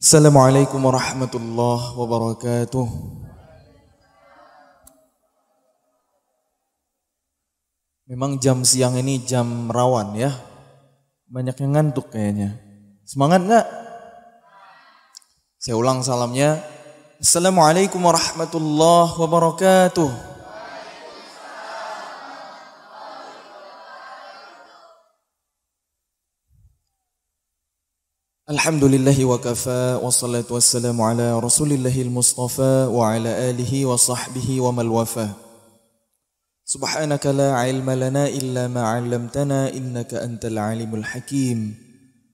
Assalamualaikum warahmatullahi wabarakatuh. Memang jam siang ini jam rawan ya. Banyak yang ngantuk kayaknya. Semangat gak? Saya ulang salamnya. Assalamualaikum warahmatullahi wabarakatuh. Alhamdulillahi wa kafa wa salatu wassalamu ala rasulillahil mustafa wa ala alihi wa sahbihi wa mal wafa. Subhanaka la ilma lana illa ma 'allamtana innaka antal alimul hakim.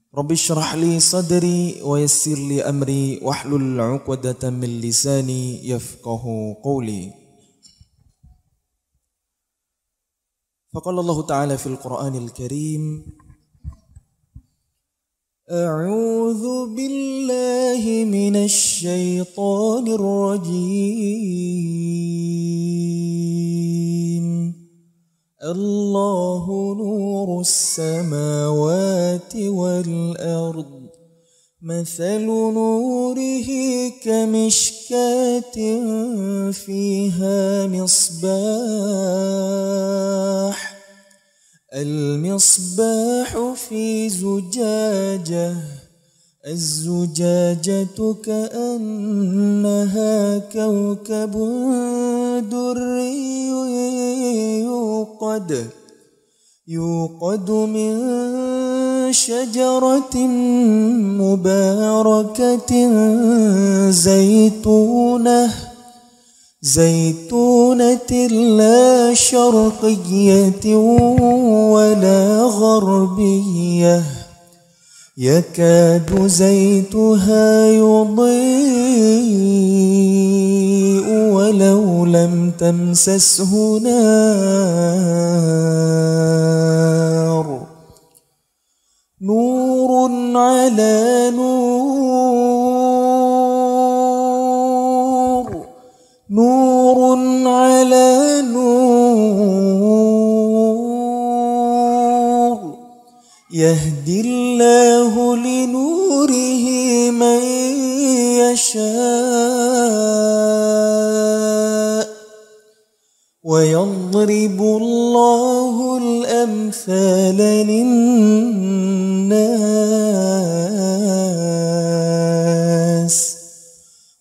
Rabbi shrah li sadri wa yassir li amri wahlul 'uqdatam min lisani yafqahu qawli. Faqala Allah Ta'ala fil Qur'anil Karim أعوذ بالله من الشيطان الرجيم الله نور السماوات والأرض مثل نوره كمشكاة فيها مصباح المصباح في زجاجة الزجاجة كأنها كوكب دري يوقد من شجرة مباركة زيتونة لا شرقية ولا غربية يكاد زيتها يضيء ولو لم تمسسه نار نور على نور على نور يهدي الله لنوره من يشاء ويضرب الله الأمثال للناس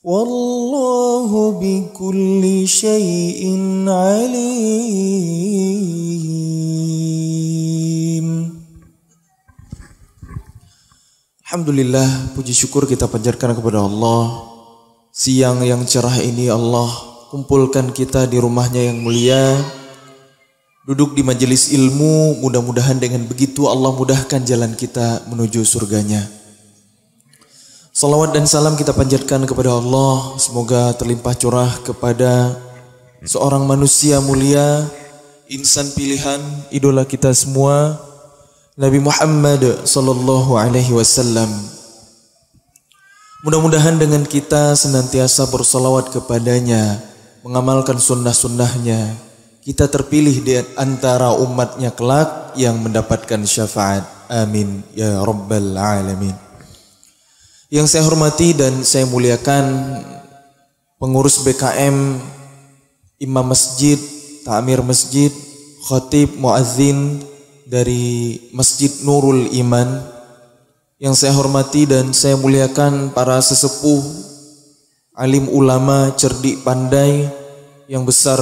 والله بكل شيء عليم. Alhamdulillah, puji syukur kita panjatkan kepada Allah. Siang yang cerah ini Allah kumpulkan kita di rumahnya yang mulia, duduk di majelis ilmu. Mudah-mudahan dengan begitu Allah mudahkan jalan kita menuju surganya. Salawat dan salam kita panjatkan kepada Allah. Semoga terlimpah curah kepada seorang manusia mulia, insan pilihan, idola kita semua, Nabi Muhammad sallallahu alaihi wasallam. Mudah-mudahan dengan kita senantiasa bersalawat kepadanya, mengamalkan sunnah-sunnahnya, kita terpilih di antara umatnya kelak yang mendapatkan syafaat. Amin ya rabbal alamin. Yang saya hormati dan saya muliakan pengurus BKM, imam masjid, ta'mir masjid, khatib, muazzin dari Masjid Nurul Iman. Yang saya hormati dan saya muliakan para sesepuh, alim ulama, cerdik pandai, yang besar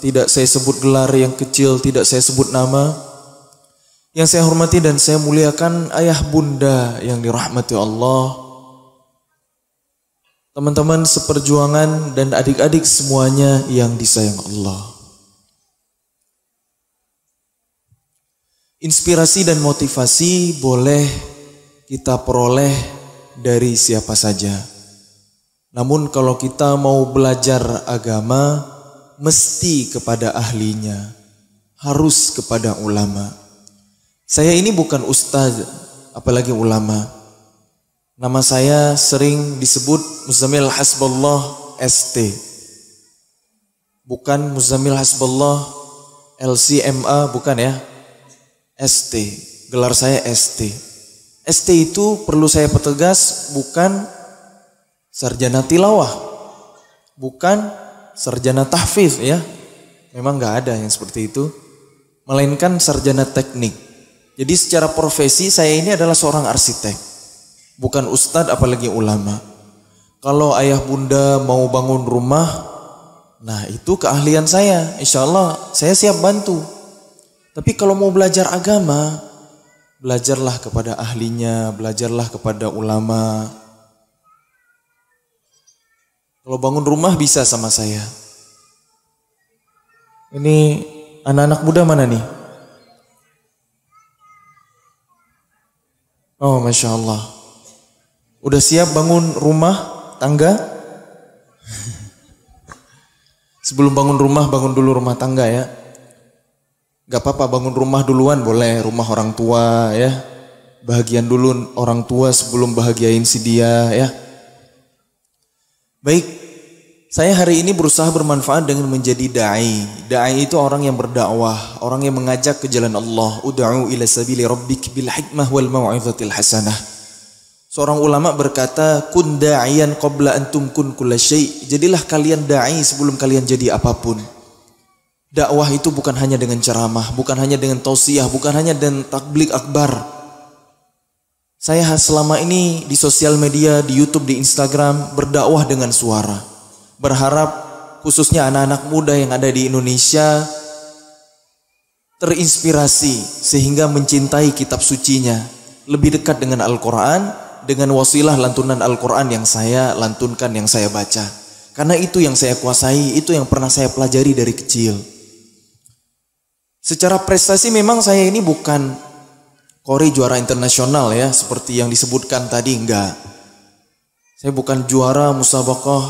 tidak saya sebut gelar, yang kecil tidak saya sebut nama. Yang saya hormati dan saya muliakan ayah bunda yang dirahmati Allah, teman-teman seperjuangan dan adik-adik semuanya yang disayang Allah. Inspirasi dan motivasi boleh kita peroleh dari siapa saja. Namun kalau kita mau belajar agama, mesti kepada ahlinya, harus kepada ulama. Saya ini bukan ustaz, apalagi ulama. Nama saya sering disebut Muzammil Hasballah ST. Bukan Muzammil Hasballah LCMA, bukan ya. ST, gelar saya ST. ST itu perlu saya pertegas bukan sarjana tilawah, bukan sarjana tahfiz ya. Memang nggak ada yang seperti itu, melainkan sarjana teknik. Jadi secara profesi saya ini adalah seorang arsitek, bukan ustadz apalagi ulama. Kalau ayah bunda mau bangun rumah, nah itu keahlian saya, insya Allah saya siap bantu. Tapi kalau mau belajar agama, belajarlah kepada ahlinya, belajarlah kepada ulama. Kalau bangun rumah bisa sama saya. Ini anak-anak muda mana nih? Oh, Masya Allah. Udah siap bangun rumah tangga? Sebelum bangun rumah, bangun dulu rumah tangga ya. Gak apa-apa bangun rumah duluan boleh, rumah orang tua ya. Bahagian dulu orang tua sebelum bahagiain si dia ya. Baik, saya hari ini berusaha bermanfaat dengan menjadi da'i. Da'i itu orang yang berdakwah, orang yang mengajak ke jalan Allah. Ud'u ila sabili rabbik bil hikmah wal mau'izatil hasanah. Seorang ulama berkata, kun da'iyan qabla antum kun kulla syai'. Jadilah kalian da'i sebelum kalian jadi apapun. Dakwah itu bukan hanya dengan ceramah, bukan hanya dengan tausiah, bukan hanya dengan takblik akbar. Saya selama ini di sosial media, di YouTube, di Instagram berdakwah dengan suara. Berharap khususnya anak-anak muda yang ada di Indonesia terinspirasi sehingga mencintai kitab sucinya, lebih dekat dengan Al-Quran, dengan wasilah lantunan Al-Quran yang saya lantunkan, yang saya baca. Karena itu yang saya kuasai, itu yang pernah saya pelajari dari kecil. Secara prestasi memang saya ini bukan Qori juara internasional ya, seperti yang disebutkan tadi, enggak. Saya bukan juara musabaqah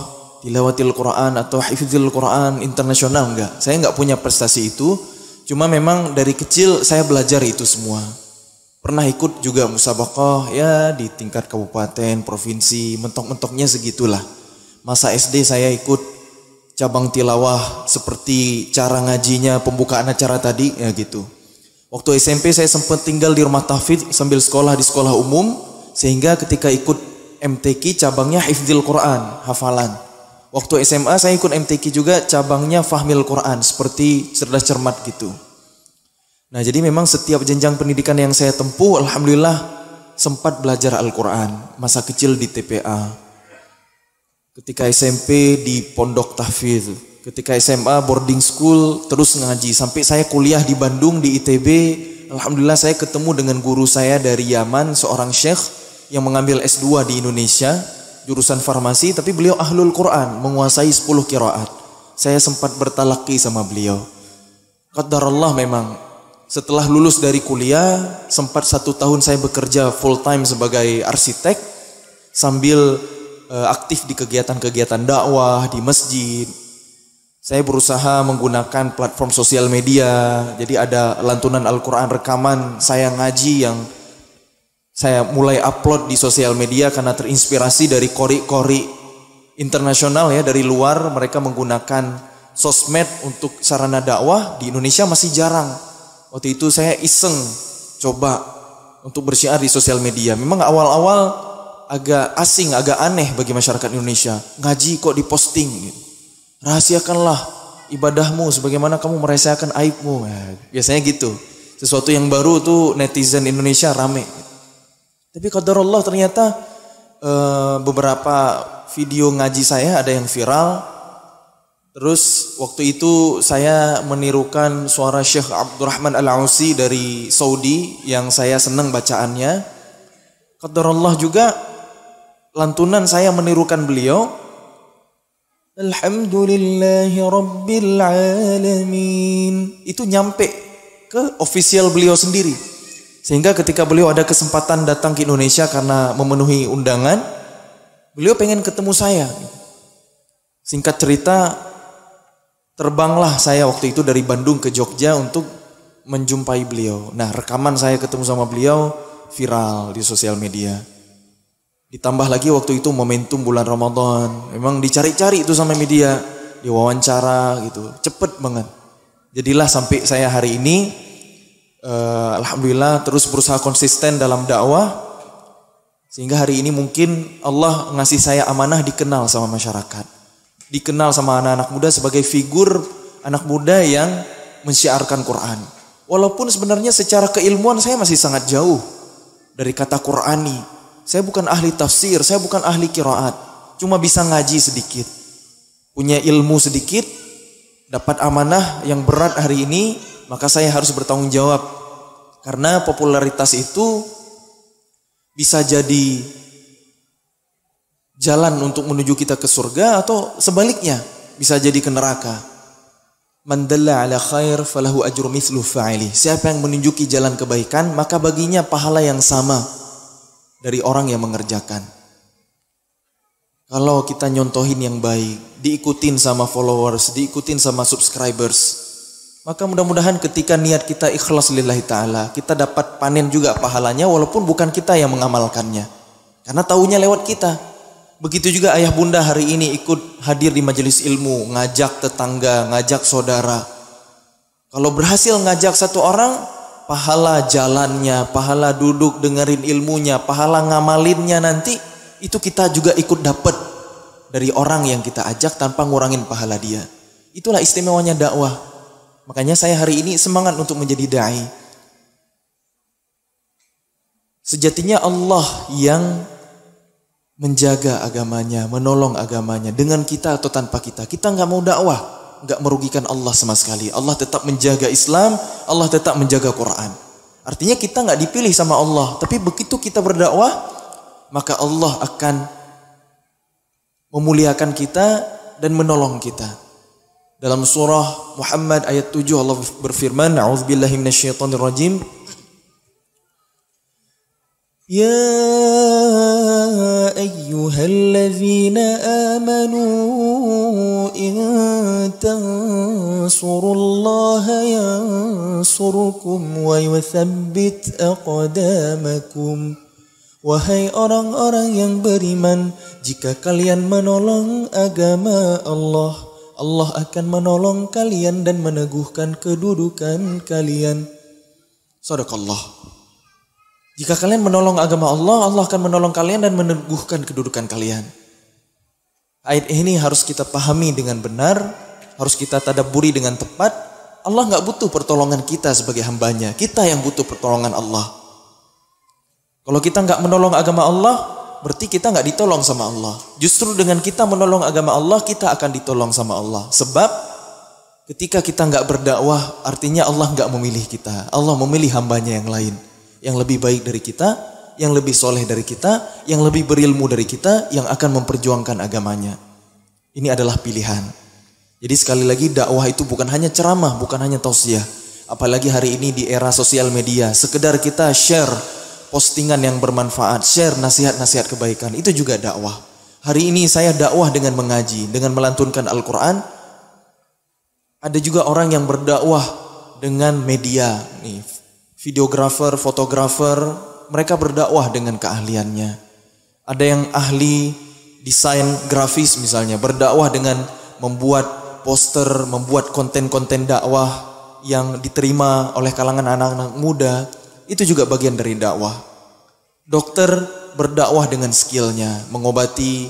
tilawatil Quran atau hifdzil Quran internasional, enggak. Saya enggak punya prestasi itu, cuma memang dari kecil saya belajar itu semua. Pernah ikut juga musabaqah ya di tingkat kabupaten, provinsi, mentok-mentoknya segitulah. Masa SD saya ikut cabang tilawah seperti cara ngajinya, pembukaan acara tadi ya gitu. Waktu SMP saya sempat tinggal di rumah tahfidz sambil sekolah di sekolah umum, sehingga ketika ikut MTQ cabangnya hifdzil Quran, hafalan. Waktu SMA saya ikut MTQ juga cabangnya fahmil Quran, seperti cerdas cermat gitu. Nah jadi memang setiap jenjang pendidikan yang saya tempuh, alhamdulillah sempat belajar Al-Quran. Masa kecil di TPA, ketika SMP di pondok tahfidz, ketika SMA boarding school terus ngaji, sampai saya kuliah di Bandung di ITB. Alhamdulillah saya ketemu dengan guru saya dari Yaman, seorang syekh yang mengambil S2 di Indonesia, jurusan farmasi, tapi beliau ahlul Quran, menguasai 10 qiraat. Saya sempat bertalaki sama beliau. Qadarullah memang setelah lulus dari kuliah, sempat 1 tahun saya bekerja full time sebagai arsitek sambil aktif di kegiatan-kegiatan dakwah di masjid. Saya berusaha menggunakan platform sosial media. Jadi ada lantunan Al-Quran rekaman saya ngaji yang saya mulai upload di sosial media karena terinspirasi dari qori-qori internasional ya, dari luar. Mereka menggunakan sosmed untuk sarana dakwah. Di Indonesia masih jarang. Waktu itu saya iseng coba untuk bersyiar di sosial media. Memang awal-awal agak asing, agak aneh bagi masyarakat Indonesia. Ngaji kok diposting gitu. Rahasiakanlah ibadahmu sebagaimana kamu merahasiakan aibmu. Ya, biasanya gitu. Sesuatu yang baru tuh netizen Indonesia rame. Tapi qadarullah ternyata beberapa video ngaji saya ada yang viral. Terus waktu itu saya menirukan suara Syekh Abdurrahman Al-Ausi dari Saudi yang saya senang bacaannya. Qadarullah juga lantunan saya menirukan beliau. Alhamdulillahi Rabbil Alamin. Itu nyampe ke official beliau sendiri. Sehingga ketika beliau ada kesempatan datang ke Indonesia karena memenuhi undangan, beliau pengen ketemu saya. Singkat cerita, terbanglah saya waktu itu dari Bandung ke Jogja untuk menjumpai beliau. Nah, rekaman saya ketemu sama beliau viral di sosial media. Ditambah lagi waktu itu momentum bulan Ramadan. Memang dicari-cari itu sama media, diwawancara gitu. Cepet banget. Jadilah sampai saya hari ini, alhamdulillah terus berusaha konsisten dalam dakwah. Sehingga hari ini mungkin Allah ngasih saya amanah dikenal sama masyarakat. Dikenal sama anak-anak muda sebagai figur anak muda yang mensyiarkan Quran. Walaupun sebenarnya secara keilmuan saya masih sangat jauh dari kata Qurani. Saya bukan ahli tafsir, saya bukan ahli qiraat. Cuma bisa ngaji sedikit. Punya ilmu sedikit, dapat amanah yang berat hari ini, maka saya harus bertanggung jawab. Karena popularitas itu bisa jadi jalan untuk menuju kita ke surga atau sebaliknya bisa jadi ke neraka. Man dalla ala khair falahu ajru mithlu fa'ili. Siapa yang menunjuki jalan kebaikan maka baginya pahala yang sama dari orang yang mengerjakan. Kalau kita nyontohin yang baik, diikutin sama followers, diikutin sama subscribers, maka mudah-mudahan ketika niat kita ikhlas lillahi ta'ala, kita dapat panen juga pahalanya walaupun bukan kita yang mengamalkannya. Karena taunya lewat kita. Begitu juga ayah bunda hari ini ikut hadir di majelis ilmu, ngajak tetangga, ngajak saudara. Kalau berhasil ngajak satu orang, pahala jalannya, pahala duduk dengerin ilmunya, pahala ngamalinnya nanti, itu kita juga ikut dapat dari orang yang kita ajak tanpa ngurangin pahala dia. Itulah istimewanya dakwah. Makanya saya hari ini semangat untuk menjadi da'i. Sejatinya Allah yang menjaga agamanya, menolong agamanya dengan kita atau tanpa kita. Kita nggak mau dakwah, nggak merugikan Allah sama sekali. Allah tetap menjaga Islam, Allah tetap menjaga Quran. Artinya kita nggak dipilih sama Allah, tapi begitu kita berdakwah, maka Allah akan memuliakan kita dan menolong kita. Dalam surah Muhammad ayat 7 Allah berfirman, A'udzubillahi minasyaitonirrajim. Ya ayyuhalladzina amanu in tansurullaha yansurkum wa yuthabbit aqdamakum. Wahai orang-orang yang beriman, jika kalian menolong agama Allah, Allah akan menolong kalian dan meneguhkan kedudukan kalian. Shadaqallah. Jika kalian menolong agama Allah, Allah akan menolong kalian dan meneguhkan kedudukan kalian. Ayat ini harus kita pahami dengan benar, harus kita tadabburi dengan tepat. Allah nggak butuh pertolongan kita sebagai hambanya, kita yang butuh pertolongan Allah. Kalau kita nggak menolong agama Allah, berarti kita nggak ditolong sama Allah. Justru dengan kita menolong agama Allah, kita akan ditolong sama Allah. Sebab ketika kita nggak berdakwah, artinya Allah nggak memilih kita. Allah memilih hambanya yang lain, yang lebih baik dari kita, yang lebih soleh dari kita, yang lebih berilmu dari kita, yang akan memperjuangkan agamanya. Ini adalah pilihan. Jadi sekali lagi dakwah itu bukan hanya ceramah, bukan hanya tausiah. Apalagi hari ini di era sosial media, sekedar kita share postingan yang bermanfaat, share nasihat-nasihat kebaikan, itu juga dakwah. Hari ini saya dakwah dengan mengaji, dengan melantunkan Al-Quran. Ada juga orang yang berdakwah dengan media, nih, videografer, fotografer, mereka berdakwah dengan keahliannya. Ada yang ahli desain grafis misalnya, berdakwah dengan membuat poster, membuat konten-konten dakwah yang diterima oleh kalangan anak-anak muda. Itu juga bagian dari dakwah. Dokter berdakwah dengan skillnya, mengobati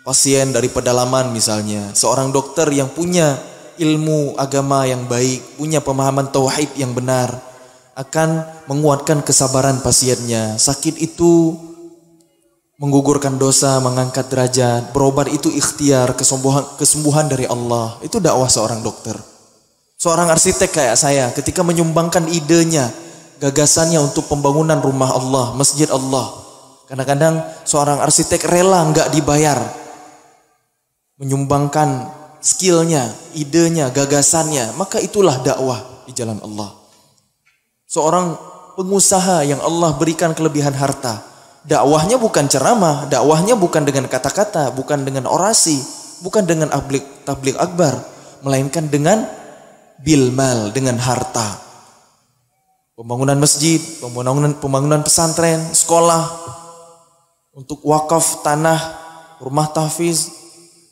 pasien dari pedalaman misalnya. Seorang dokter yang punya ilmu agama yang baik, punya pemahaman tauhid yang benar, akan menguatkan kesabaran pasiennya. Sakit itu menggugurkan dosa, mengangkat derajat. Berobat itu ikhtiar, kesembuhan dari Allah. Itu dakwah seorang dokter. Seorang arsitek kayak saya, ketika menyumbangkan idenya, gagasannya untuk pembangunan rumah Allah, masjid Allah. Kadang-kadang seorang arsitek rela nggak dibayar, menyumbangkan skillnya, idenya, gagasannya. Maka itulah dakwah di jalan Allah. Seorang pengusaha yang Allah berikan kelebihan harta, dakwahnya bukan ceramah, dakwahnya bukan dengan kata-kata, bukan dengan orasi, bukan dengan tabligh akbar, melainkan dengan bilmal, dengan harta. Pembangunan masjid, pembangunan pesantren, sekolah, untuk wakaf tanah, rumah tahfiz,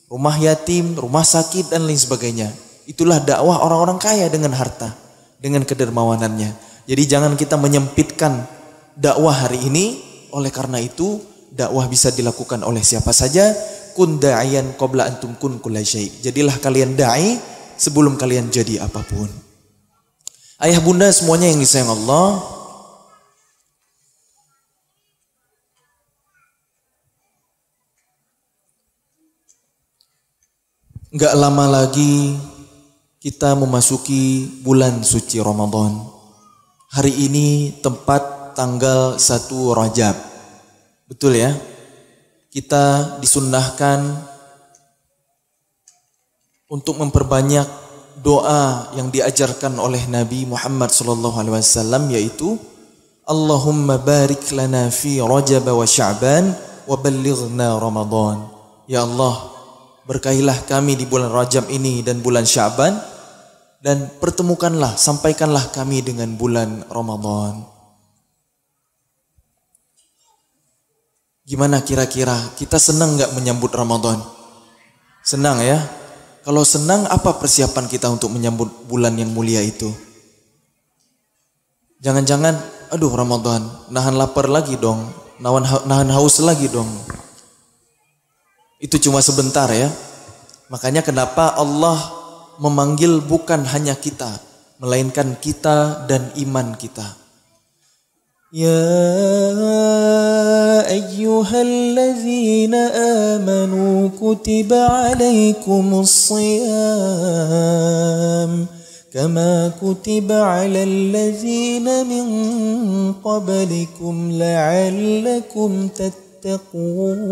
rumah yatim, rumah sakit dan lain sebagainya. Itulah dakwah orang-orang kaya dengan harta, dengan kedermawanannya. Jadi jangan kita menyempitkan dakwah hari ini. Oleh karena itu dakwah bisa dilakukan oleh siapa saja. Kun da'iyan qabla antum kun kulla syai'. Jadilah kalian dai sebelum kalian jadi apapun. Ayah bunda semuanya yang disayang Allah, enggak lama lagi kita memasuki bulan suci Ramadan. Hari ini tepat tanggal 1 Rajab. Betul ya? Kita disunnahkan untuk memperbanyak doa yang diajarkan oleh Nabi Muhammad SAW, yaitu Allahumma barik lana fi Rajab wa Sya'ban wa ballighna Ramadan. Ya Allah, berkahilah kami di bulan Rajab ini dan bulan Sya'ban, dan pertemukanlah, sampaikanlah kami dengan bulan Ramadan. Gimana kira-kira kita senang gak menyambut Ramadan? Senang ya? Kalau senang, apa persiapan kita untuk menyambut bulan yang mulia itu? Jangan-jangan, aduh Ramadan, nahan lapar lagi dong, nahan haus lagi dong. Itu cuma sebentar ya. Makanya kenapa Allah memanggil bukan hanya kita, melainkan kita dan iman kita. Ya ayyuhallazina amanu kutiba alaikumus shiyam kama kutiba alal ladzina min qablikum la'allakum tattaqun.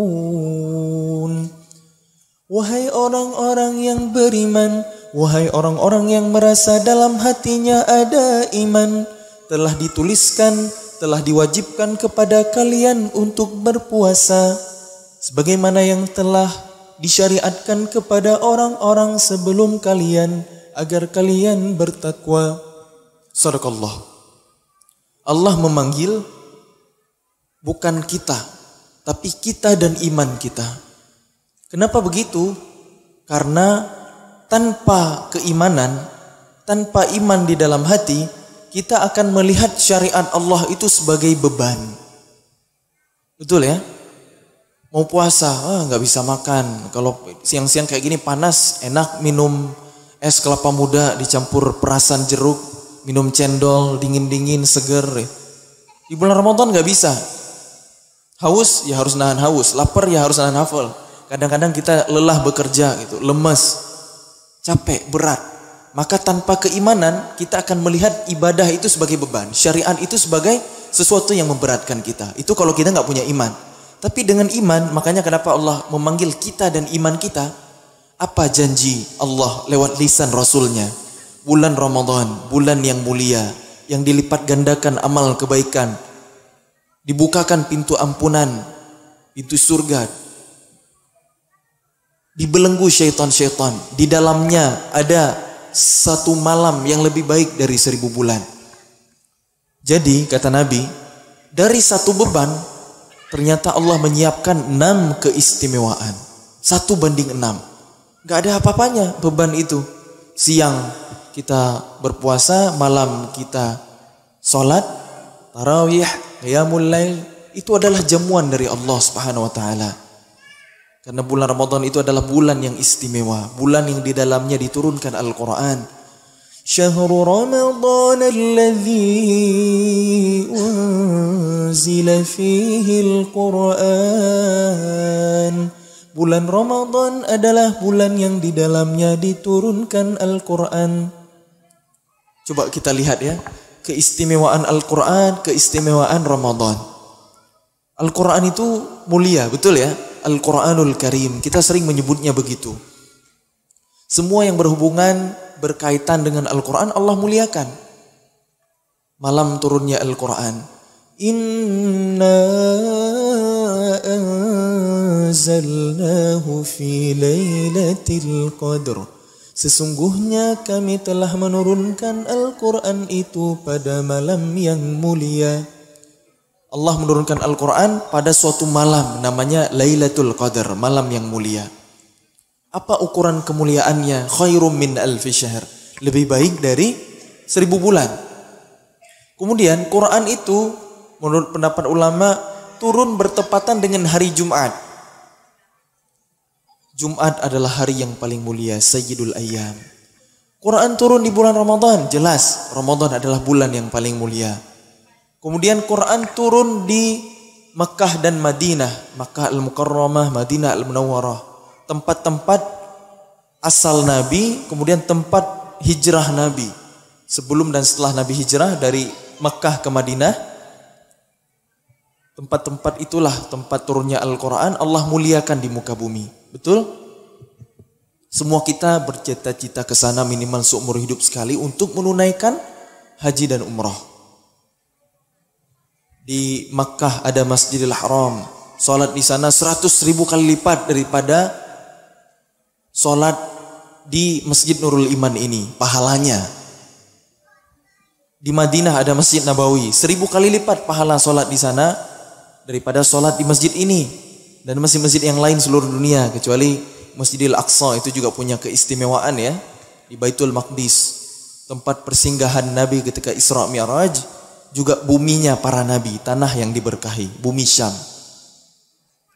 Wahai orang-orang yang beriman, wahai orang-orang yang merasa dalam hatinya ada iman, telah dituliskan, telah diwajibkan kepada kalian untuk berpuasa sebagaimana yang telah disyariatkan kepada orang-orang sebelum kalian agar kalian bertakwa. Sadaqallah. Allah memanggil bukan kita, tapi kita dan iman kita. Kenapa begitu? Karena tanpa keimanan, tanpa iman di dalam hati, kita akan melihat syariat Allah itu sebagai beban. Betul ya? Mau puasa, nggak bisa makan. Kalau siang-siang kayak gini panas, enak minum es kelapa muda dicampur perasan jeruk, minum cendol, dingin-dingin, seger. Di bulan Ramadan nggak bisa. Haus, ya harus nahan haus. Lapar, ya harus nahan hafal. Kadang-kadang kita lelah bekerja, gitu, lemas, capek, berat. Maka tanpa keimanan kita akan melihat ibadah itu sebagai beban, syariat itu sebagai sesuatu yang memberatkan kita. Itu kalau kita nggak punya iman. Tapi dengan iman, makanya kenapa Allah memanggil kita dan iman kita? Apa janji Allah lewat lisan Rasulnya? Bulan Ramadan, bulan yang mulia, yang dilipat gandakan amal kebaikan, dibukakan pintu ampunan, pintu surga, dibelenggu syaitan-syaitan. Di dalamnya ada satu malam yang lebih baik dari 1000 bulan. Jadi kata Nabi, dari satu beban ternyata Allah menyiapkan 6 keistimewaan. 1:6. Gak ada apa-apanya beban itu. Siang kita berpuasa, malam kita sholat, tarawih, qiyamul lail. Itu adalah jamuan dari Allah Subhanahu wa ta'ala. Karena bulan Ramadan itu adalah bulan yang istimewa, bulan yang di dalamnya diturunkan Al-Quran. Syahrul Ramadan alladzi unzila fihi Al-Quran. Bulan Ramadan adalah bulan yang di dalamnya diturunkan Al-Quran. Coba kita lihat ya, keistimewaan Al-Quran, keistimewaan Ramadan. Al-Quran itu mulia, betul ya? Al-Quranul Karim, kita sering menyebutnya begitu. Semua yang berhubungan berkaitan dengan Al-Quran Allah muliakan. Malam turunnya Al-Quran. Inna anzalnahu fi lailatul qadr. Sesungguhnya kami telah menurunkan Al-Quran itu pada malam yang mulia. Allah menurunkan Al-Quran pada suatu malam namanya Lailatul Qadar, malam yang mulia. Apa ukuran kemuliaannya? Khairum min alfi syahr, lebih baik dari 1000 bulan. Kemudian Quran itu menurut pendapat ulama turun bertepatan dengan hari Jumat. Jumat adalah hari yang paling mulia, Sayyidul Ayyam. Quran turun di bulan Ramadan, jelas Ramadan adalah bulan yang paling mulia. Kemudian Quran turun di Makkah dan Madinah, Makkah Al-Mukarramah, Madinah Al-Munawwarah. Tempat-tempat asal Nabi, kemudian tempat hijrah Nabi. Sebelum dan setelah Nabi hijrah dari Makkah ke Madinah, tempat-tempat itulah tempat turunnya Al-Quran. Allah muliakan di muka bumi. Betul? Semua kita bercita-cita ke sana minimal seumur hidup sekali untuk menunaikan haji dan umrah. Di Makkah ada Masjidil Haram. Salat di sana 100.000 kali lipat daripada salat di Masjid Nurul Iman ini, pahalanya. Di Madinah ada Masjid Nabawi, 1000 kali lipat pahala salat di sana daripada salat di masjid ini. Dan masjid-masjid yang lain seluruh dunia, kecuali Masjidil Aqsa itu juga punya keistimewaan ya. Di Baitul Maqdis, tempat persinggahan Nabi ketika Isra Mi'raj, juga buminya para nabi, tanah yang diberkahi, bumi Syam.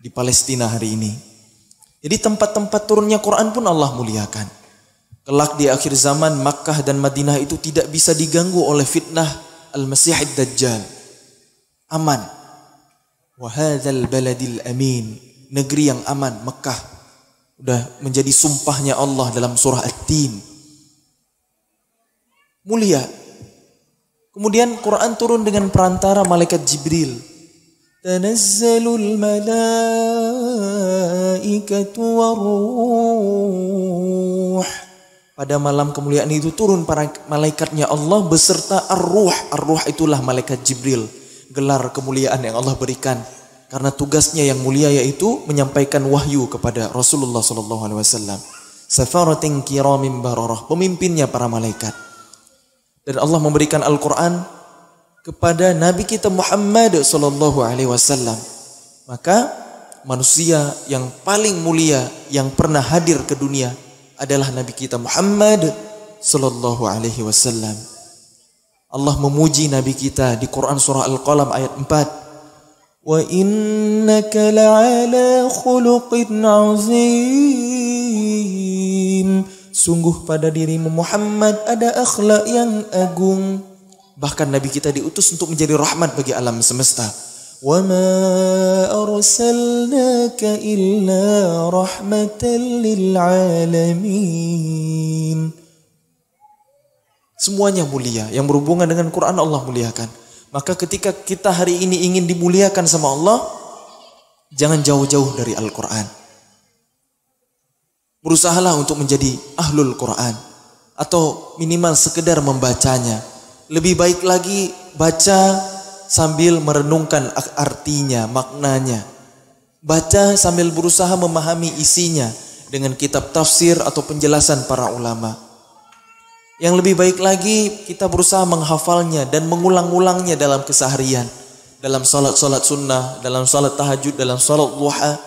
Di Palestina hari ini. Jadi tempat-tempat turunnya Quran pun Allah muliakan. Kelak di akhir zaman Makkah dan Madinah itu tidak bisa diganggu oleh fitnah Al-Masih Ad-Dajjal. Aman. Wa hadzal baladil amin, negeri yang aman, Makkah. Udah menjadi sumpahnya Allah dalam surah At-Tin. Mulia. Kemudian Quran turun dengan perantara malaikat Jibril. Tanazzalul malaikatu waruh. Pada malam kemuliaan itu turun para malaikatnya Allah beserta ar-ruh. Ar-ruh itulah malaikat Jibril. Gelar kemuliaan yang Allah berikan. Karena tugasnya yang mulia yaitu menyampaikan wahyu kepada Rasulullah SAW. Safaratin kiramin bararah. Pemimpinnya para malaikat. Dan Allah memberikan Al-Quran kepada Nabi kita Muhammad SAW. Maka manusia yang paling mulia yang pernah hadir ke dunia adalah Nabi kita Muhammad SAW. Allah memuji Nabi kita di Quran surah Al-Qalam ayat 4. Wa innaka la'ala khuluqin azim. Sungguh pada dirimu Muhammad ada akhlak yang agung. Bahkan Nabi kita diutus untuk menjadi rahmat bagi alam semesta. Wa ma arsalnaka illa rahmatan lil alamin. Semuanya mulia. Yang berhubungan dengan Quran Allah muliakan. Maka ketika kita hari ini ingin dimuliakan sama Allah, jangan jauh-jauh dari Al-Quran. Berusahalah untuk menjadi ahlul Quran. Atau minimal sekedar membacanya. Lebih baik lagi baca sambil merenungkan artinya, maknanya. Baca sambil berusaha memahami isinya dengan kitab tafsir atau penjelasan para ulama. Yang lebih baik lagi kita berusaha menghafalnya dan mengulang-ulangnya dalam keseharian. Dalam salat-salat sunnah, dalam salat tahajud, dalam salat duha.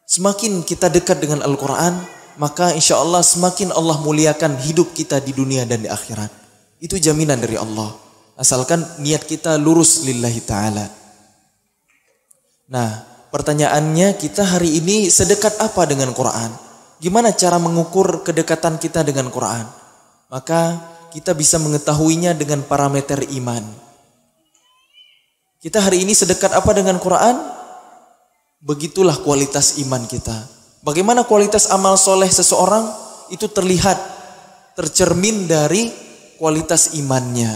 Semakin kita dekat dengan Al-Quran, maka insya Allah semakin Allah muliakan hidup kita di dunia dan di akhirat. Itu jaminan dari Allah. Asalkan niat kita lurus lillahi ta'ala. Nah, pertanyaannya kita hari ini sedekat apa dengan Quran? Gimana cara mengukur kedekatan kita dengan Quran? Maka kita bisa mengetahuinya dengan parameter iman. Kita hari ini sedekat apa dengan Quran? Begitulah kualitas iman kita. Bagaimana kualitas amal soleh seseorang? Itu terlihat, tercermin dari kualitas imannya.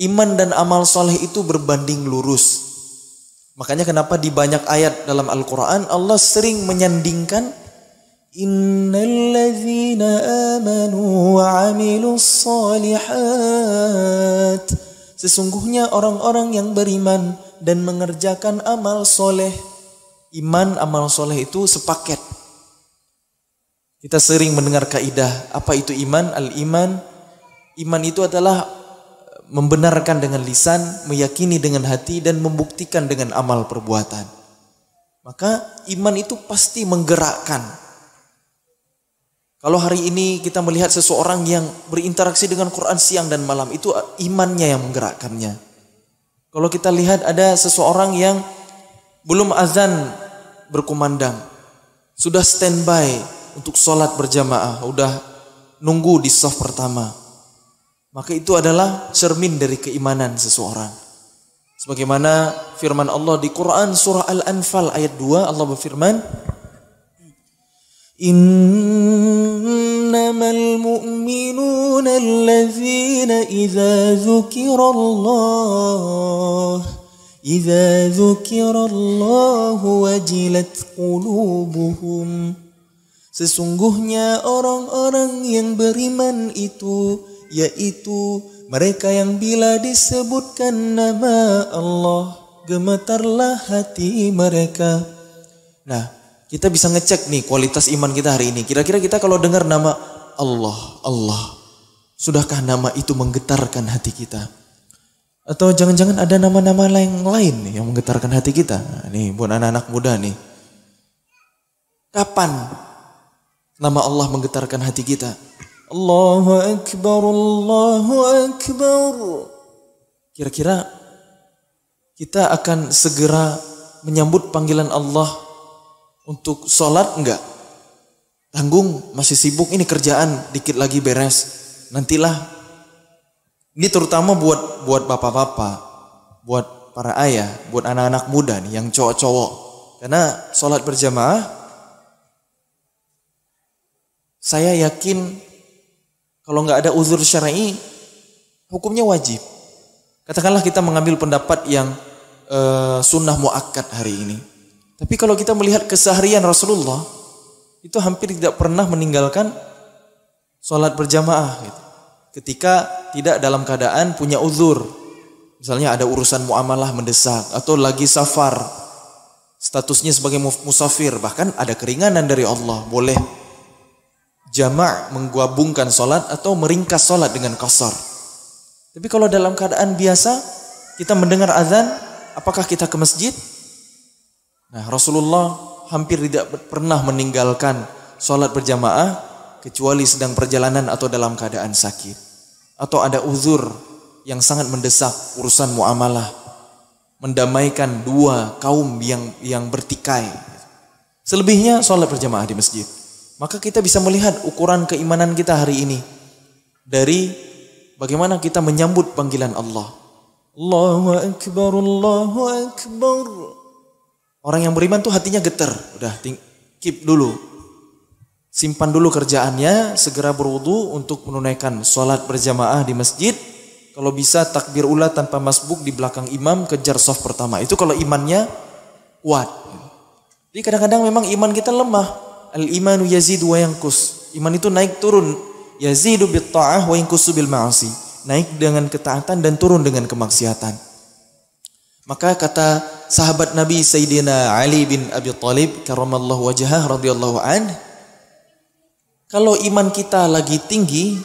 Iman dan amal soleh itu berbanding lurus. Makanya kenapa di banyak ayat dalam Al-Quran Allah sering menyandingkan Innalladzina amanu wa amilus solihat. Sesungguhnya orang-orang yang beriman dan mengerjakan amal soleh. Iman, amal soleh itu sepaket. Kita sering mendengar kaidah, apa itu iman? Al-iman. Iman itu adalah membenarkan dengan lisan, meyakini dengan hati, dan membuktikan dengan amal perbuatan. Maka iman itu pasti menggerakkan. Kalau hari ini kita melihat seseorang yang berinteraksi dengan Quran siang dan malam, itu imannya yang menggerakkannya. Kalau kita lihat ada seseorang yang belum azan berkumandang, sudah standby untuk sholat berjamaah, udah nunggu di shaf pertama, maka itu adalah cermin dari keimanan seseorang. Sebagaimana firman Allah di Quran surah Al-Anfal ayat 2, Allah berfirman, Innamal mu'minuna allazina idza dzukirallahu wajilat qulubuhum. Sesungguhnya orang-orang yang beriman itu, yaitu mereka yang bila disebutkan nama Allah, gemetarlah hati mereka. Nah, kita bisa ngecek nih kualitas iman kita hari ini. Kira-kira kita kalau dengar nama Allah, sudahkah nama itu menggetarkan hati kita? Atau jangan-jangan ada nama-nama lain nih yang menggetarkan hati kita? Nah, nih buat anak-anak muda nih. Kapan nama Allah menggetarkan hati kita? Allahu Akbar, Allahu Akbar. Kira-kira kita akan segera menyambut panggilan Allah untuk sholat enggak? Tanggung, masih sibuk, ini kerjaan dikit lagi beres, nantilah. Ini terutama buat bapak-bapak, buat para ayah, buat anak-anak muda nih yang cowok-cowok. Karena sholat berjamaah, saya yakin kalau nggak ada uzur syar'i, hukumnya wajib. Katakanlah kita mengambil pendapat yang sunnah muakkad hari ini. Tapi kalau kita melihat keseharian Rasulullah, itu hampir tidak pernah meninggalkan sholat berjamaah gitu. Ketika tidak dalam keadaan punya uzur. Misalnya ada urusan muamalah mendesak, atau lagi safar, statusnya sebagai musafir, bahkan ada keringanan dari Allah, boleh jama' menggabungkan sholat atau meringkas sholat dengan qasar. Tapi kalau dalam keadaan biasa, kita mendengar azan, apakah kita ke masjid? Nah, Rasulullah hampir tidak pernah meninggalkan sholat berjamaah kecuali sedang perjalanan atau dalam keadaan sakit. Atau ada uzur yang sangat mendesak, urusan muamalah, mendamaikan dua kaum yang bertikai. Selebihnya sholat berjamaah di masjid. Maka kita bisa melihat ukuran keimanan kita hari ini dari bagaimana kita menyambut panggilan Allah. Allahu Akbar, Allahu Akbar. Orang yang beriman tuh hatinya getar. Udah, keep dulu. Simpan dulu kerjaannya, segera berwudu untuk menunaikan sholat berjamaah di masjid. Kalau bisa takbir ula tanpa masbuk di belakang imam, kejar shaf pertama. Itu kalau imannya kuat. Jadi kadang-kadang memang iman kita lemah. Al-imanu yazidu wa yanqus. Iman itu naik turun. Yazidu bit ta'ah wa yanqusu bil ma'asi. Naik dengan ketaatan dan turun dengan kemaksiatan. Maka kata sahabat Nabi Sayyidina Ali bin Abi Thalib karramallahu wajhah radhiyallahu anhu, kalau iman kita lagi tinggi,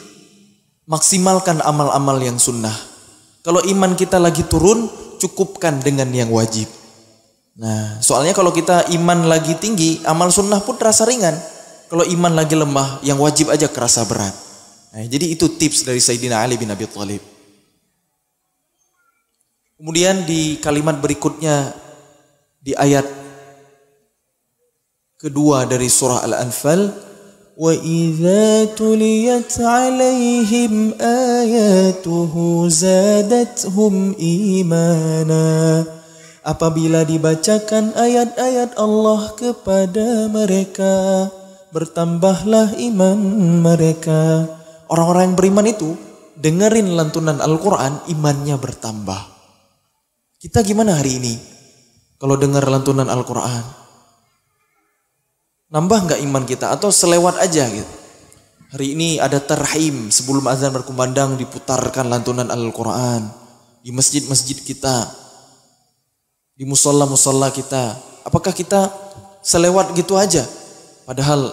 maksimalkan amal-amal yang sunnah. Kalau iman kita lagi turun, cukupkan dengan yang wajib. Nah, soalnya kalau kita iman lagi tinggi, amal sunnah pun terasa ringan. Kalau iman lagi lemah, yang wajib aja kerasa berat. Nah, jadi itu tips dari Sayyidina Ali bin Abi Thalib. Kemudian di kalimat berikutnya, di ayat kedua dari surah Al-Anfal, wa idza tuliyat 'alaihim ayatuhu zadatuhum imana. Apabila dibacakan ayat-ayat Allah kepada mereka, bertambahlah iman mereka. Orang-orang yang beriman itu dengerin lantunan Al-Quran, imannya bertambah. Kita gimana hari ini kalau dengar lantunan Al-Quran? Nambah nggak iman kita atau selewat aja gitu? Hari ini ada tarhim, sebelum azan berkumandang diputarkan lantunan Al-Quran di masjid-masjid kita, di musola-musola kita. Apakah kita selewat gitu aja? Padahal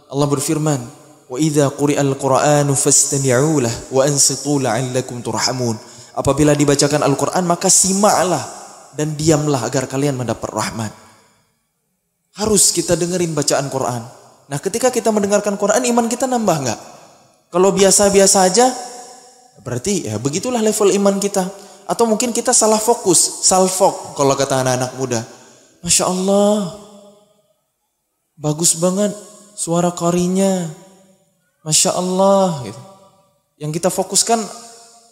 Allah berfirman, wa idza quri'al Qur'anu fastami'u lahu wa ansitu la'allakum turhamun. Apabila dibacakan Al-Quran, maka simaklah dan diamlah agar kalian mendapat rahmat. Harus kita dengerin bacaan Quran. Nah, ketika kita mendengarkan Quran, iman kita nambah nggak? Kalau biasa-biasa aja, berarti ya begitulah level iman kita. Atau mungkin kita salah fokus, salfok kalau kata anak-anak muda. Masya Allah, bagus banget suara qarinya. Masya Allah. Gitu. Yang kita fokuskan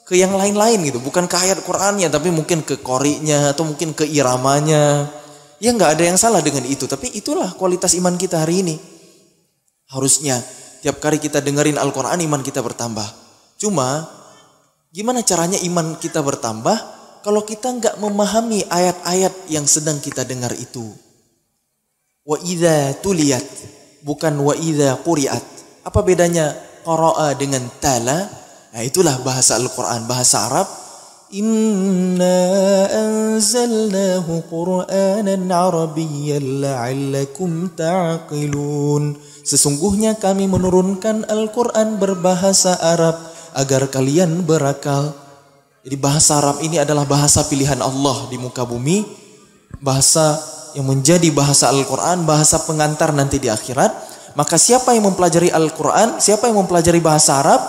ke yang lain-lain gitu. Bukan ke ayat Qur'annya, tapi mungkin ke qarinya atau mungkin ke iramanya. Ya nggak ada yang salah dengan itu. Tapi itulah kualitas iman kita hari ini. Harusnya tiap kali kita dengerin Al-Quran iman kita bertambah. Cuma gimana caranya iman kita bertambah kalau kita nggak memahami ayat-ayat yang sedang kita dengar itu. Wa idza tuliyat, bukan wa idza quri'at. Apa bedanya qara'a dengan tala? Nah, itulah bahasa Al-Quran, bahasa Arab. Inna anzalnahu Qur'anan Arabiyyan la'allakum ta'qilun. Sesungguhnya kami menurunkan Al-Quran berbahasa Arab agar kalian berakal. Jadi bahasa Arab ini adalah bahasa pilihan Allah di muka bumi. Bahasa yang menjadi bahasa Al-Quran, bahasa pengantar nanti di akhirat. Maka siapa yang mempelajari Al-Quran, siapa yang mempelajari bahasa Arab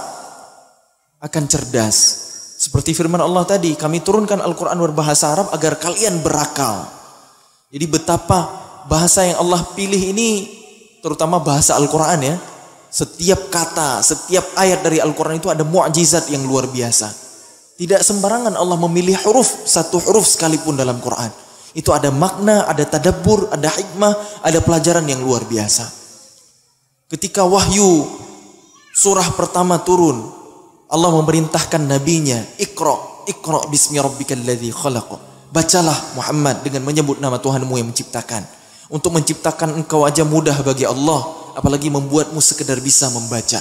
akan cerdas. Seperti firman Allah tadi, kami turunkan Al-Quran berbahasa Arab agar kalian berakal. Jadi betapa bahasa yang Allah pilih ini, terutama bahasa Al-Quran ya. Setiap kata, setiap ayat dari Al-Quran itu ada mu'jizat yang luar biasa. Tidak sembarangan Allah memilih huruf, satu huruf sekalipun dalam Quran. Itu ada makna, ada tadabbur, ada hikmah, ada pelajaran yang luar biasa. Ketika wahyu surah pertama turun, Allah memerintahkan nabinya, Iqra bismi rabbikal ladzi khalaq. Bacalah Muhammad dengan menyebut nama Tuhanmu yang menciptakan. Untuk menciptakan engkau aja mudah bagi Allah, apalagi membuatmu sekedar bisa membaca.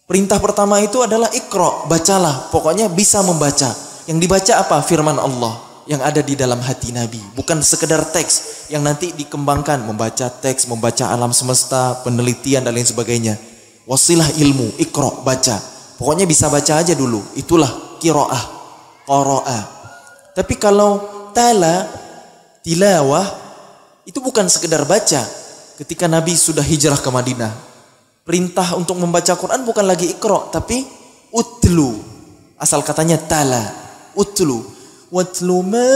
Perintah pertama itu adalah Iqra, bacalah, pokoknya bisa membaca. Yang dibaca apa? Firman Allah yang ada di dalam hati Nabi, bukan sekedar teks yang nanti dikembangkan, membaca teks, membaca alam semesta, penelitian dan lain sebagainya. Wasilah ilmu, Iqra, baca. Pokoknya bisa baca aja dulu. Itulah qiraah, qara'a. Tapi kalau tala, tilawah, itu bukan sekedar baca. Ketika Nabi sudah hijrah ke Madinah, perintah untuk membaca Quran bukan lagi iqra, tapi utlu. Asal katanya tala, utlu. Watlu ma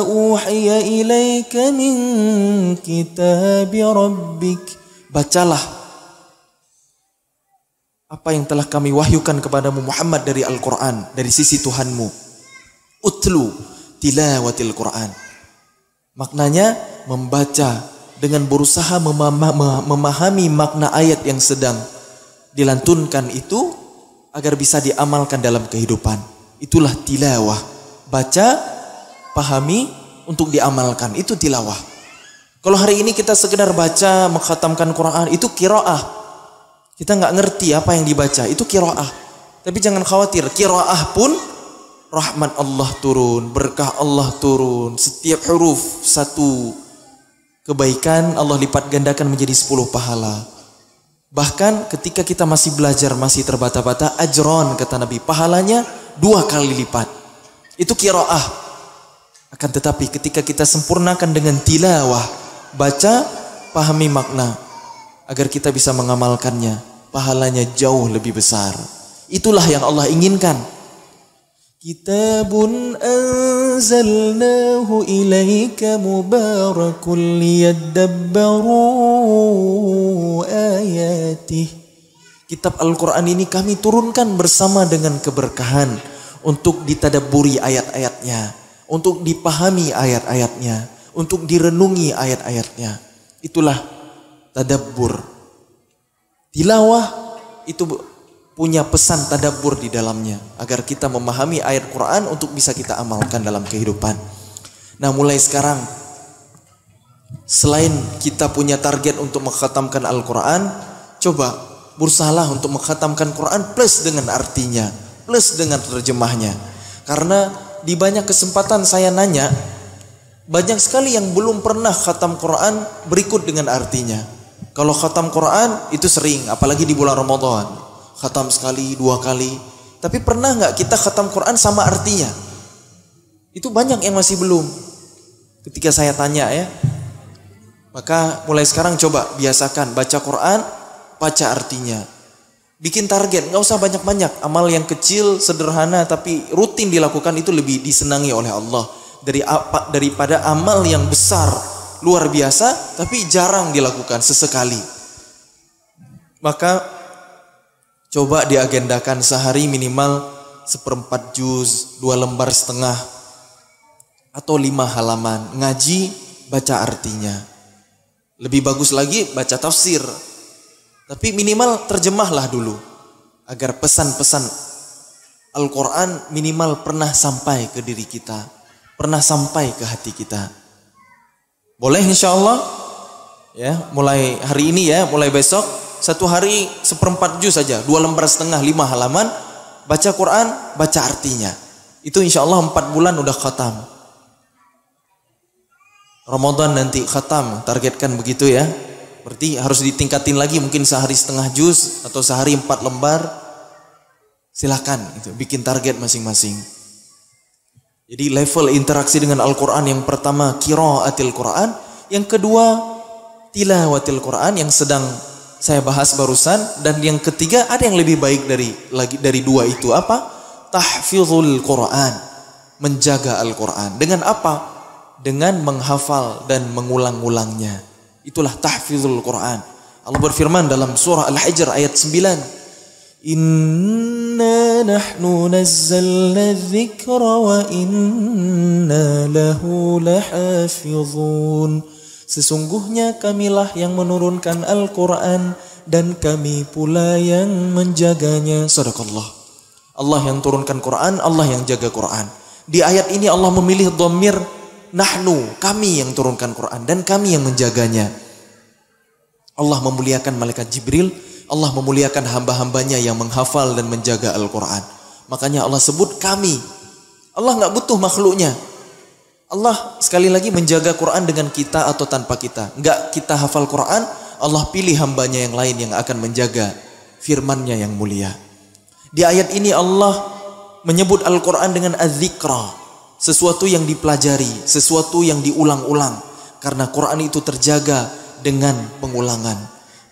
uhiya ilaika min kitabi rabbik. Bacalah apa yang telah kami wahyukan kepadamu Muhammad dari Al-Quran, dari sisi Tuhanmu. Utlu tilawatil Quran. Maknanya membaca dengan berusaha memahami makna ayat yang sedang dilantunkan itu agar bisa diamalkan dalam kehidupan. Itulah tilawah. Baca, pahami untuk diamalkan. Itu tilawah. Kalau hari ini kita sekedar baca, mengkhatamkan Quran, itu qiraah. Kita nggak ngerti apa yang dibaca, itu qiraah. Tapi jangan khawatir, qiraah pun rahmat Allah turun, berkah Allah turun. Setiap huruf satu kebaikan Allah lipat gandakan menjadi 10 pahala. Bahkan ketika kita masih belajar, masih terbata-bata, ajron kata Nabi, pahalanya 2 kali lipat. Itu qiraah. Akan tetapi ketika kita sempurnakan dengan tilawah, baca, pahami makna, agar kita bisa mengamalkannya, pahalanya jauh lebih besar. Itulah yang Allah inginkan. Kitabun anzalnahu ilaika mubarakun liyadabbaru ayatih. Kitab Al-Quran ini kami turunkan bersama dengan keberkahan untuk ditadabburi ayat-ayatnya, untuk dipahami ayat-ayatnya, untuk direnungi ayat-ayatnya. Itulah tadabbur. Tilawah itu punya pesan tadabbur di dalamnya agar kita memahami ayat Quran untuk bisa kita amalkan dalam kehidupan. Nah, mulai sekarang selain kita punya target untuk mengkhatamkan Al-Quran, coba berusahalah untuk mengkhatamkan Quran plus dengan artinya, plus dengan terjemahnya. Karena di banyak kesempatan saya nanya, banyak sekali yang belum pernah khatam Quran berikut dengan artinya. Kalau khatam Quran itu sering, apalagi di bulan Ramadan. Khatam sekali, 2 kali. Tapi pernah nggak kita khatam Quran sama artinya? Itu banyak yang masih belum. Ketika saya tanya ya, maka mulai sekarang coba biasakan baca Quran, baca artinya. Bikin target, nggak usah banyak-banyak. Amal yang kecil, sederhana, tapi rutin dilakukan itu lebih disenangi oleh Allah daripada amal yang besar, luar biasa, tapi jarang dilakukan sesekali. Maka coba diagendakan sehari minimal 1/4 juz, 2 lembar setengah, atau 5 halaman. Ngaji, baca artinya. Lebih bagus lagi baca tafsir. Tapi minimal terjemahlah dulu, agar pesan-pesan Al-Quran minimal pernah sampai ke diri kita, pernah sampai ke hati kita. Boleh insya Allah ya, mulai hari ini ya, mulai besok 1 hari 1/4 juz saja, 2 lembar setengah, 5 halaman, baca Quran, baca artinya. Itu insya Allah 4 bulan udah khatam. Ramadan nanti khatam, targetkan begitu ya. Berarti harus ditingkatin lagi, mungkin sehari setengah juz atau sehari 4 lembar. Silakan itu, bikin target masing-masing. Jadi level interaksi dengan Al-Quran yang pertama qiraatil Quran, yang kedua tilawatil Quran yang sedang saya bahas barusan, dan yang ketiga ada yang lebih baik dari 2 itu apa? Tahfizul Quran, menjaga Al-Quran. Dengan apa? Dengan menghafal dan mengulang-ulangnya. Itulah tahfizul Quran. Allah berfirman dalam surah Al-Hijr ayat 9. Inna nahnu nazzalna dzikra wa inna lahu lahafizun. Sesungguhnya kamilah yang menurunkan Al-Quran dan kami pula yang menjaganya. Sadaqallah. Allah yang turunkan Quran, Allah yang jaga Quran. Di ayat ini Allah memilih dhamir nahnu, kami yang turunkan Quran dan kami yang menjaganya. Allah memuliakan malaikat Jibril, Allah memuliakan hamba-hambanya yang menghafal dan menjaga Al-Quran. Makanya Allah sebut kami. Allah nggak butuh makhluknya. Allah sekali lagi menjaga Quran dengan kita atau tanpa kita. Nggak kita hafal Quran, Allah pilih hambanya yang lain yang akan menjaga firman-Nya yang mulia. Di ayat ini Allah menyebut Al-Quran dengan az-zikra. Sesuatu yang dipelajari, sesuatu yang diulang-ulang. Karena Quran itu terjaga dengan pengulangan.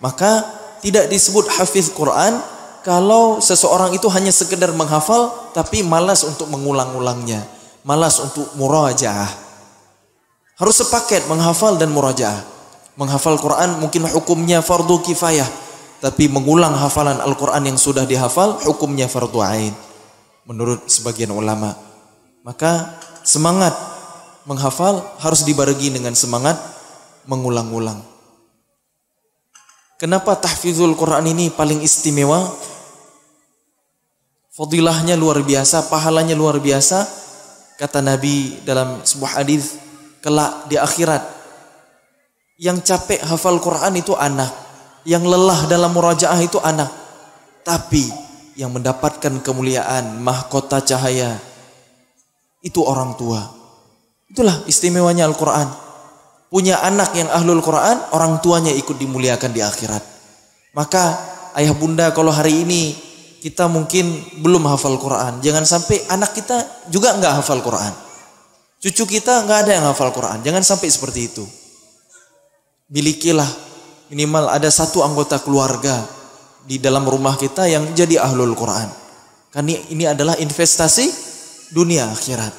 Maka tidak disebut hafiz Quran kalau seseorang itu hanya sekedar menghafal tapi malas untuk mengulang-ulangnya, malas untuk murajaah. Harus sepaket menghafal dan murajaah. Menghafal Quran mungkin hukumnya fardu kifayah, tapi mengulang hafalan Al-Quran yang sudah dihafal hukumnya fardu ain menurut sebagian ulama. Maka semangat menghafal harus dibarengi dengan semangat mengulang-ulang. Kenapa tahfizul Quran ini paling istimewa? Fadilahnya luar biasa, pahalanya luar biasa. Kata Nabi dalam sebuah hadis, kelak di akhirat, yang capek hafal Quran itu anak, yang lelah dalam murajaah itu anak. Tapi yang mendapatkan kemuliaan, mahkota cahaya, itu orang tua. Itulah istimewanya Al-Quran. Punya anak yang ahlul Quran, orang tuanya ikut dimuliakan di akhirat. Maka ayah bunda, kalau hari ini kita mungkin belum hafal Quran, jangan sampai anak kita juga nggak hafal Quran. Cucu kita nggak ada yang hafal Quran. Jangan sampai seperti itu. Milikilah minimal ada 1 anggota keluarga di dalam rumah kita yang jadi ahlul Quran. Karena ini adalah investasi dunia akhirat.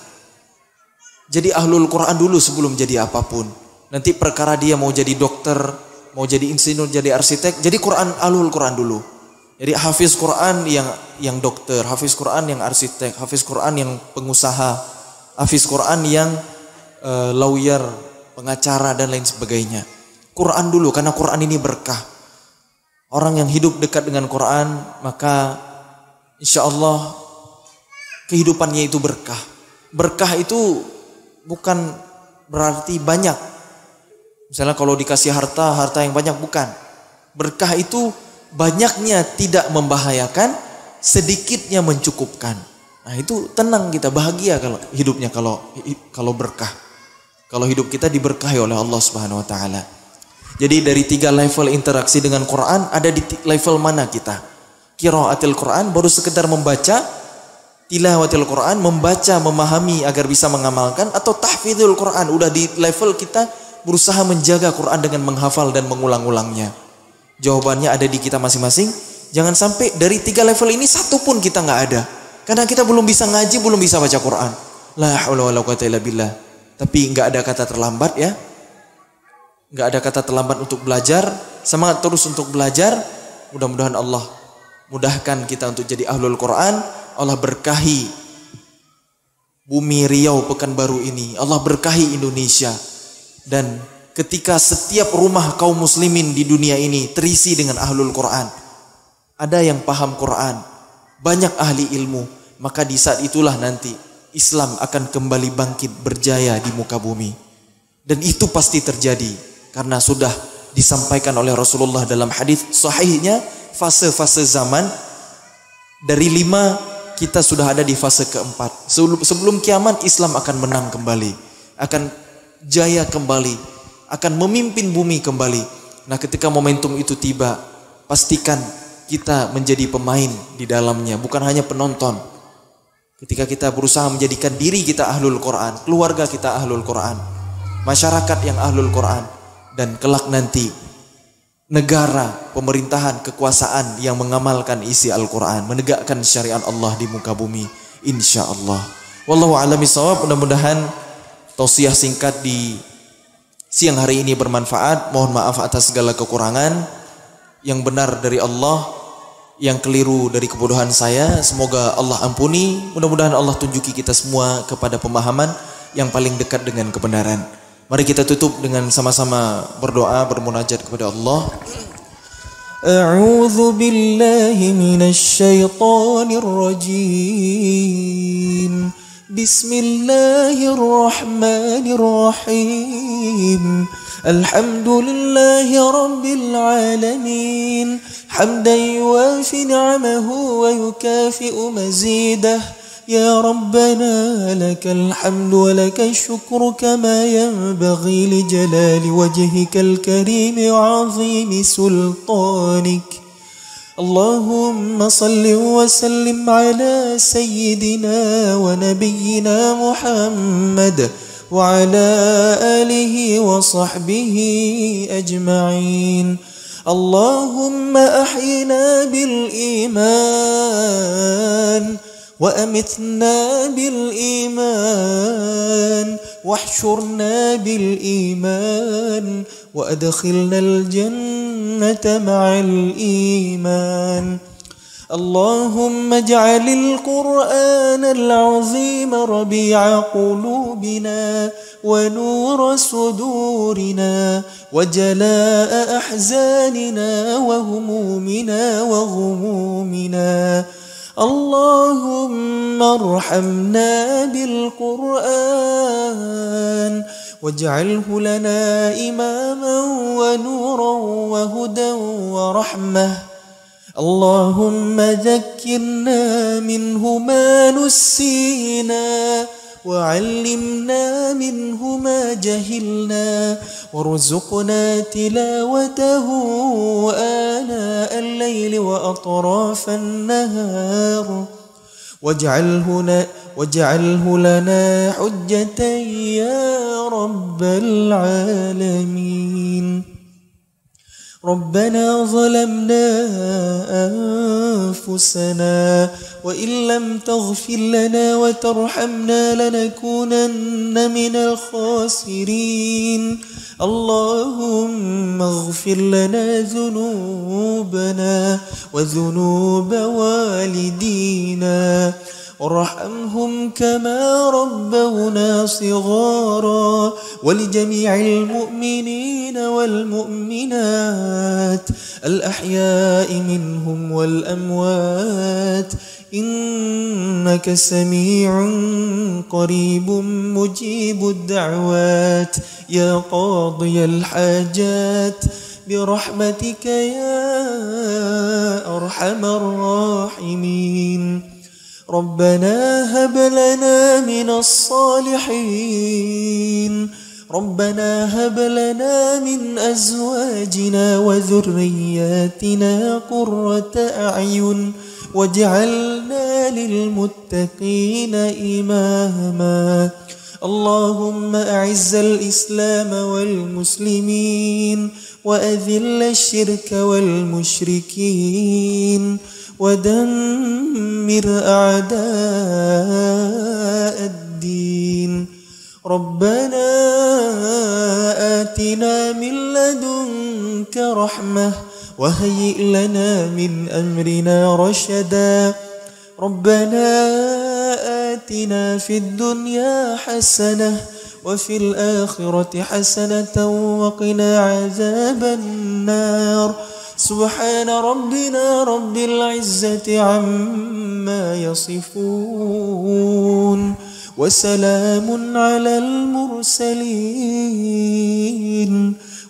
Jadi ahlul Quran dulu sebelum jadi apapun. Nanti perkara dia mau jadi dokter, mau jadi insinyur, jadi arsitek, jadi ahlul Quran dulu. Jadi hafiz Quran yang dokter, hafiz Quran yang arsitek, hafiz Quran yang pengusaha, hafiz Quran yang lawyer, pengacara dan lain sebagainya. Quran dulu, karena Quran ini berkah. Orang yang hidup dekat dengan Quran, maka insya Allah kehidupannya itu berkah. Berkah itu bukan berarti banyak. Misalnya kalau dikasih harta yang banyak, bukan. Berkah itu banyaknya tidak membahayakan, sedikitnya mencukupkan. Nah itu tenang kita, bahagia kalau hidupnya kalau berkah. Kalau hidup kita diberkahi oleh Allah Subhanahu wa taala. Jadi dari 3 level interaksi dengan Quran, ada di level mana kita? Qiraatil Quran baru sekedar membaca, tilawatil Quran membaca, memahami agar bisa mengamalkan, atau tahfizul Quran udah di level kita berusaha menjaga Quran dengan menghafal dan mengulang-ulangnya. Jawabannya ada di kita masing-masing. Jangan sampai dari 3 level ini satu pun kita nggak ada. Karena kita belum bisa ngaji, belum bisa baca Quran. La haula wala quwata illa billah. Tapi nggak ada kata terlambat ya. Nggak ada kata terlambat untuk belajar. Semangat terus untuk belajar. Mudah-mudahan Allah mudahkan kita untuk jadi ahlul Quran. Allah berkahi bumi Riau Pekanbaru ini. Allah berkahi Indonesia. Dan ketika setiap rumah kaum muslimin di dunia ini terisi dengan ahlul Quran, ada yang paham Quran, banyak ahli ilmu, maka di saat itulah nanti Islam akan kembali bangkit berjaya di muka bumi. Dan itu pasti terjadi karena sudah disampaikan oleh Rasulullah dalam hadis sahihnya, fase-fase zaman dari 5 kita sudah ada di fase keempat. Sebelum kiamat Islam akan menang kembali, akan jaya kembali, akan memimpin bumi kembali. Nah, ketika momentum itu tiba, pastikan kita menjadi pemain di dalamnya, bukan hanya penonton. Ketika kita berusaha menjadikan diri kita ahlul Quran, keluarga kita ahlul Quran, masyarakat yang ahlul Quran, dan kelak nanti negara, pemerintahan, kekuasaan yang mengamalkan isi Al-Quran, menegakkan syariat Allah di muka bumi, insya Allah. Wallahu a'lam bishawab. Mudah-mudahan tausiah singkat di siang hari ini bermanfaat. Mohon maaf atas segala kekurangan. Yang benar dari Allah, yang keliru dari kebodohan saya, semoga Allah ampuni. Mudah-mudahan Allah tunjuki kita semua kepada pemahaman yang paling dekat dengan kebenaran. Mari kita tutup dengan sama-sama berdoa, bermunajat kepada Allah. A'udzu billahi minasy syaithanir rajim. Bismillahirrahmanirrahim. Alhamdulillahi rabbil alamin. Hamdan yuwafi ni'amahu wa yukafi'u mazidah. يا ربنا لك الحمد ولك الشكر كما ينبغي لجلال وجهك الكريم وعظيم سلطانك. اللهم صل وسلم على سيدنا ونبينا محمد وعلى آله وصحبه أجمعين. اللهم أحينا بالإيمان وأمتنا بالإيمان واحشرنا بالإيمان وأدخلنا الجنة مع الإيمان. اللهم اجعل القرآن العظيم ربيع قلوبنا ونور صدورنا وجلاء أحزاننا وهمومنا وغمومنا. اللهم ارحمنا بالقرآن واجعله لنا إماما ونورا وهدى ورحمة. اللهم ذكرنا منه ما نسينا وعلمنا منه ما جهلنا وارزقنا تلاوته آناء الليل وأطراف النهار واجعله لنا حجة يا رب العالمين. ربنا ظلمنا أنفسنا وإن لم تغفر لنا وترحمنا لنكونن من الخاسرين. اللهم اغفر لنا ذنوبنا وذنوب والدينا وارحمهم كما ربونا صغارا ولجميع المؤمنين والمؤمنات الأحياء منهم والأموات إنك سميع قريب مجيب الدعوات يا قاضي الحاجات برحمتك يا أرحم الراحمين. ربنا هب لنا من الصالحين ربنا هب لنا من أزواجنا وذرياتنا قرة أعين واجعلنا للمتقين إماما. اللهم أعز الإسلام والمسلمين وأذل الشرك والمشركين ودمر أعداء الدين. ربنا آتنا من لدنك رحمة وهيئ لنا من أمرنا رشدا. ربنا آتنا في الدنيا حسنة وفي الآخرة حسنة وقنا عذاب النار. سبحان ربنا رب العزة عما يصفون وسلام على المرسلين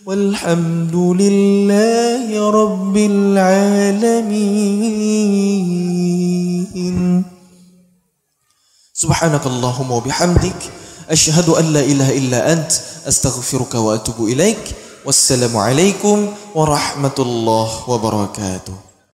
والحمد لله رب العالمين. سبحانك اللهم وبحمدك أشهد أن لا إله إلا أنت أستغفرك وأتوب إليك. والسلام عليكم ورحمة الله وبركاته.